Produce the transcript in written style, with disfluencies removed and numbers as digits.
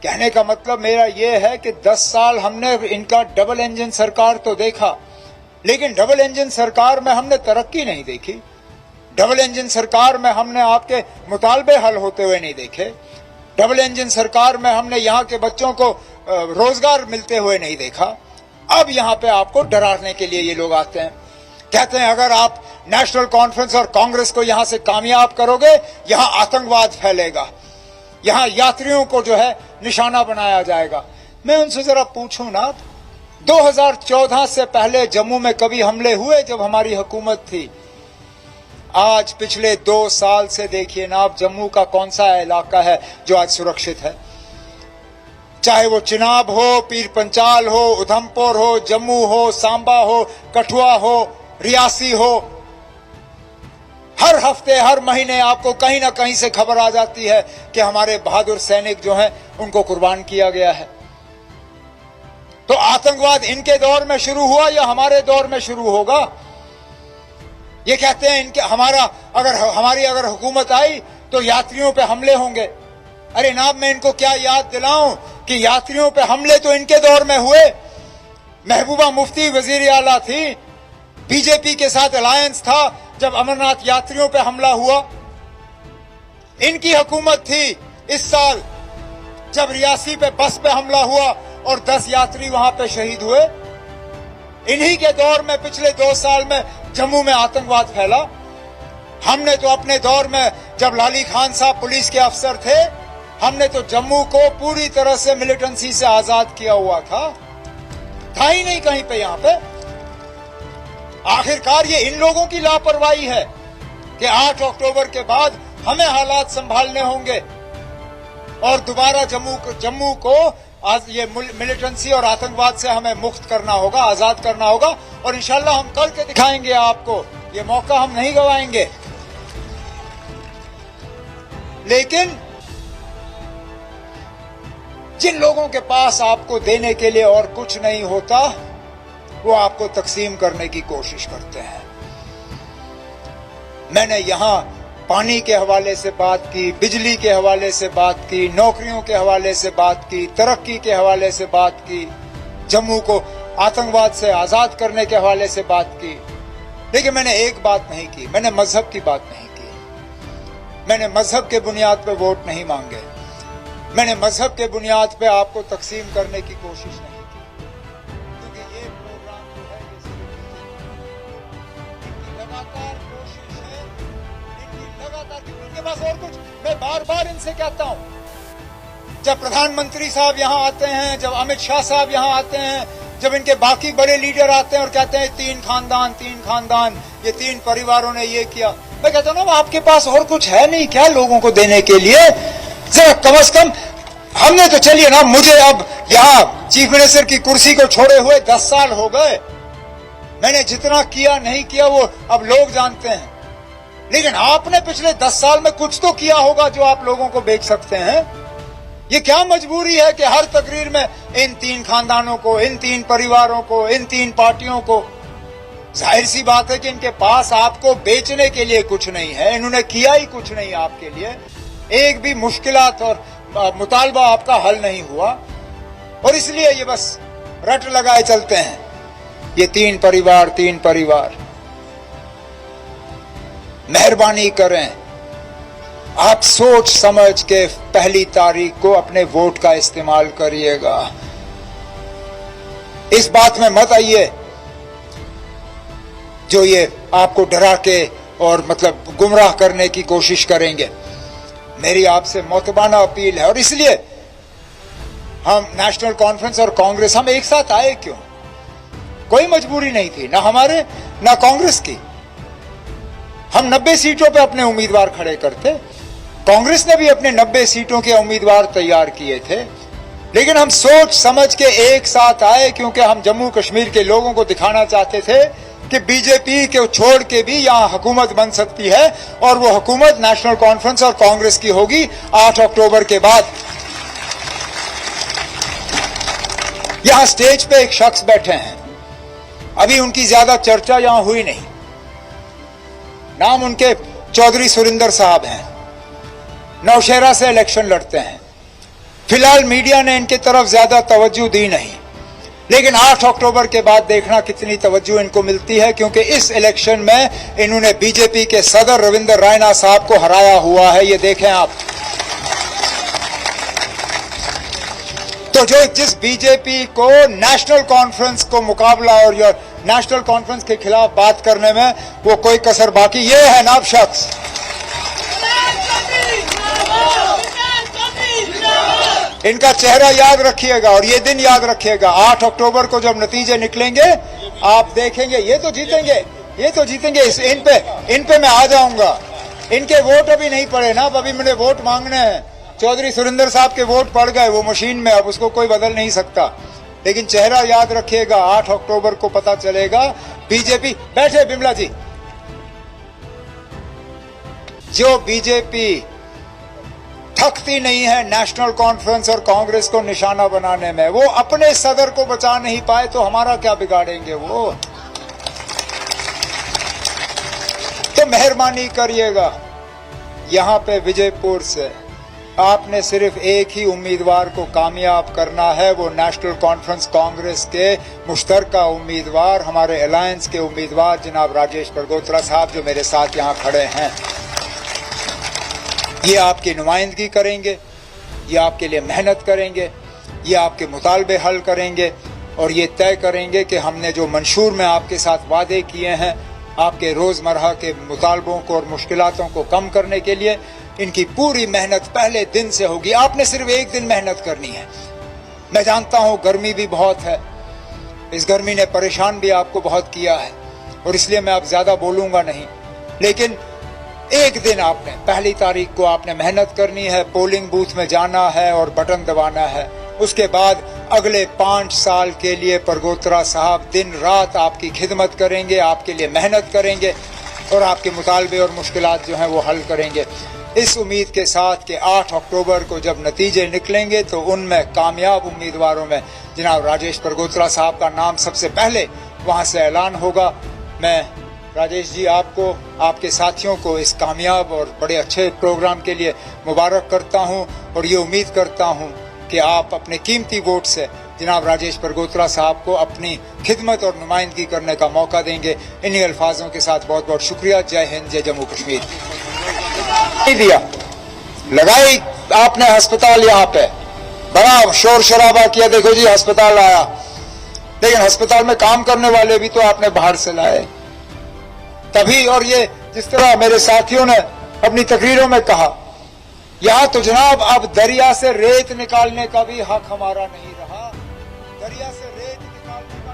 कहने का मतलब मेरा यह है कि 10 साल हमने इनका डबल इंजन सरकार तो देखा, लेकिन डबल इंजन सरकार में हमने तरक्की नहीं देखी। डबल इंजन सरकार में हमने आपके मुतालबे हल होते हुए नहीं देखे। डबल इंजन सरकार में हमने यहाँ के बच्चों को रोजगार मिलते हुए नहीं देखा। अब यहाँ पे आपको डराने के लिए ये लोग आते हैं, कहते हैं अगर आप नेशनल कॉन्फ्रेंस और कांग्रेस को यहाँ से कामयाब करोगे, यहाँ आतंकवाद फैलेगा, यहाँ यात्रियों को जो है निशाना बनाया जाएगा। मैं उनसे जरा पूछूं ना, 2014 से पहले जम्मू में कभी हमले हुए जब हमारी हुकूमत थी? आज पिछले 2 साल से देखिए ना आप, जम्मू का कौन सा इलाका है जो आज सुरक्षित है? चाहे वो चिनाब हो, पीर पंचाल हो, उधमपुर हो, जम्मू हो, सांबा हो, कठुआ हो, रियासी हो, हर हफ्ते हर महीने आपको कहीं ना कहीं से खबर आ जाती है कि हमारे बहादुर सैनिक जो हैं उनको कुर्बान किया गया है। तो आतंकवाद इनके दौर में शुरू हुआ या हमारे दौर में शुरू होगा? ये कहते हैं इनके हमारी अगर हुकूमत आई तो यात्रियों पे हमले होंगे। अरे नाब, मैं इनको क्या याद दिलाऊं कि यात्रियों पे हमले तो इनके दौर में हुए। महबूबा मुफ्ती वजीर आला थी, बीजेपी के साथ अलायंस था जब अमरनाथ यात्रियों पे हमला हुआ। इनकी हुकूमत थी इस साल जब रियासी पे बस पे हमला हुआ और 10 यात्री वहां पे शहीद हुए। इन्हीं के दौर में पिछले 2 साल में जम्मू में आतंकवाद फैला। हमने तो अपने दौर में जब लाली खान साहब पुलिस के अफसर थे, हमने तो जम्मू को पूरी तरह से मिलिटेंसी से आजाद किया हुआ था ही नहीं कहीं पे यहाँ पे। आखिरकार ये इन लोगों की लापरवाही है कि 8 अक्टूबर के बाद हमें हालात संभालने होंगे और दोबारा जम्मू को आज ये मिलिटेंसी और आतंकवाद से हमें मुक्त करना होगा, आजाद करना होगा। और इंशाल्लाह हम कल के दिखाएंगे आपको, ये मौका हम नहीं गवाएंगे। लेकिन जिन लोगों के पास आपको देने के लिए और कुछ नहीं होता, वो आपको तकसीम करने की कोशिश करते हैं। मैंने यहां पानी के हवाले से बात की, बिजली के हवाले से बात की, नौकरियों के हवाले से बात की, तरक्की के हवाले से बात की, जम्मू को आतंकवाद से आजाद करने के हवाले से बात की। लेकिन मैंने एक बात नहीं की, मैंने मजहब की बात नहीं की। मैंने मजहब के बुनियाद पे वोट नहीं मांगे। मैंने मजहब के बुनियाद पे आपको तकसीम करने की कोशिश नहीं की, क्योंकि ये प्रोग्राम जो है इनकी लगातार कोशिश है, इनकी लगातार, इनके पास और कुछ। मैं बार बार इनसे कहता हूं, जब प्रधानमंत्री साहब यहां आते हैं, जब अमित शाह साहब यहां आते हैं, जब इनके बाकी बड़े लीडर आते हैं और कहते हैं 3 खानदान, ये 3 परिवारों ने ये किया, मैं कहता हूं ना, आपके पास और कुछ है नहीं क्या लोगों को देने के लिए? जरा कम से कम हमने तो, चलिए ना, मुझे अब यहां चीफ मिनिस्टर की कुर्सी को छोड़े हुए 10 साल हो गए। मैंने जितना किया नहीं किया वो अब लोग जानते हैं। लेकिन आपने पिछले 10 साल में कुछ तो किया होगा जो आप लोगों को बेच सकते हैं। ये क्या मजबूरी है कि हर तकरीर में इन 3 खानदानों को, इन 3 परिवारों को, इन 3 पार्टियों को? जाहिर सी बात है कि इनके पास आपको बेचने के लिए कुछ नहीं है, इन्होंने किया ही कुछ नहीं आपके लिए। एक भी मुश्किलात और मुतालबा आपका हल नहीं हुआ और इसलिए ये बस रट लगाए चलते हैं। ये 3 परिवार। मेहरबानी करें, आप सोच समझ के 1 तारीख को अपने वोट का इस्तेमाल करिएगा। इस बात में मत आइए जो ये आपको डरा के और मतलब गुमराह करने की कोशिश करेंगे। मेरी आपसे मोतबाना अपील है और इसलिए हम नेशनल कॉन्फ्रेंस और कांग्रेस हम एक साथ आए। क्यों? कोई मजबूरी नहीं थी, ना हमारे ना कांग्रेस की। हम 90 सीटों पे अपने उम्मीदवार खड़े करते, कांग्रेस ने भी अपने 90 सीटों के उम्मीदवार तैयार किए थे। लेकिन हम सोच समझ के एक साथ आए क्योंकि हम जम्मू कश्मीर के लोगों को दिखाना चाहते थे कि बीजेपी को छोड़ के भी यहां हुकूमत बन सकती है और वो हुकूमत नेशनल कॉन्फ्रेंस और कांग्रेस की होगी 8 अक्टूबर के बाद। यहां स्टेज पे एक शख्स बैठे हैं, अभी उनकी ज्यादा चर्चा यहां हुई नहीं। नाम उनके चौधरी सुरिंदर साहब हैं, नौशहरा से इलेक्शन लड़ते हैं। फिलहाल मीडिया ने इनकी तरफ ज्यादा तवज्जो दी नहीं, लेकिन 8 अक्टूबर के बाद देखना कितनी तवज्जो इनको मिलती है, क्योंकि इस इलेक्शन में इन्होंने बीजेपी के सदर रविंद्र रायना साहब को हराया हुआ है। ये देखें आप। तो जिस बीजेपी को नेशनल कॉन्फ्रेंस को मुकाबला और नेशनल कॉन्फ्रेंस के खिलाफ बात करने में वो कोई कसर बाकी, ये है नाब शख्स। इनका चेहरा याद रखिएगा और ये दिन याद रखिएगा। 8 अक्टूबर को जब नतीजे निकलेंगे आप देखेंगे ये तो जीतेंगे, ये तो जीतेंगे। इन पे मैं आ जाऊंगा। इनके वोट अभी नहीं पड़े ना, अभी मैंने वोट मांगने हैं। चौधरी सुरेंद्र साहब के वोट पड़ गए, वो मशीन में, अब उसको कोई बदल नहीं सकता। लेकिन चेहरा याद रखिएगा, 8 अक्टूबर को पता चलेगा। बीजेपी बैठे, बिमला जी, जो बीजेपी थकती नहीं है नेशनल कॉन्फ्रेंस और कांग्रेस को निशाना बनाने में, वो अपने सदर को बचा नहीं पाए तो हमारा क्या बिगाड़ेंगे वो। तो मेहरबानी करिएगा, यहां पे विजयपुर से आपने सिर्फ एक ही उम्मीदवार को कामयाब करना है, वो नेशनल कॉन्फ्रेंस कांग्रेस के मुश्तरका उम्मीदवार, हमारे अलायंस के उम्मीदवार जनाब राजेश परगोत्रा साहब, जो मेरे साथ यहां खड़े हैं। ये आपकी नुमाइंदगी करेंगे, ये आपके लिए मेहनत करेंगे, ये आपके मुतालबे हल करेंगे और ये तय करेंगे कि हमने जो मंशूर में आपके साथ वादे किए हैं, आपके रोजमर्रा के मुतालबों को और मुश्किलातों को कम करने के लिए, इनकी पूरी मेहनत पहले दिन से होगी। आपने सिर्फ एक दिन मेहनत करनी है। मैं जानता हूं गर्मी भी बहुत है, इस गर्मी ने परेशान भी आपको बहुत किया है और इसलिए मैं अब ज्यादा बोलूंगा नहीं, लेकिन एक दिन आपने, 1 तारीख को आपने मेहनत करनी है, पोलिंग बूथ में जाना है और बटन दबाना है। उसके बाद अगले 5 साल के लिए परगोत्रा साहब दिन रात आपकी खिदमत करेंगे, आपके लिए मेहनत करेंगे और आपके मुतालबे और मुश्किलात जो हैं वो हल करेंगे। इस उम्मीद के साथ कि 8 अक्टूबर को जब नतीजे निकलेंगे तो उनमें कामयाब उम्मीदवारों में जनाब राजेश परगोत्रा साहब का नाम सबसे पहले वहां से ऐलान होगा। मैं राजेश जी आपको, आपके साथियों को इस कामयाब और बड़े अच्छे प्रोग्राम के लिए मुबारक करता हूं और ये उम्मीद करता हूं कि आप अपने कीमती वोट से जनाब राजेश परगोत्रा साहब को अपनी खिदमत और नुमाइंदगी करने का मौका देंगे। इन्हीं अल्फाजों के साथ बहुत बहुत शुक्रिया। जय हिंद, जय जम्मू कश्मीर। नहीं दिया, लगाई आपने अस्पताल, यहाँ पे बड़ा शोर शराबा किया, देखो जी अस्पताल आया, लेकिन अस्पताल में काम करने वाले भी तो आपने बाहर से लाए तभी। और ये जिस तरह मेरे साथियों ने अपनी तकरीरों में कहा, यहां तो जनाब अब दरिया से रेत निकालने का भी हक हमारा नहीं रहा। दरिया से रेत निकालने का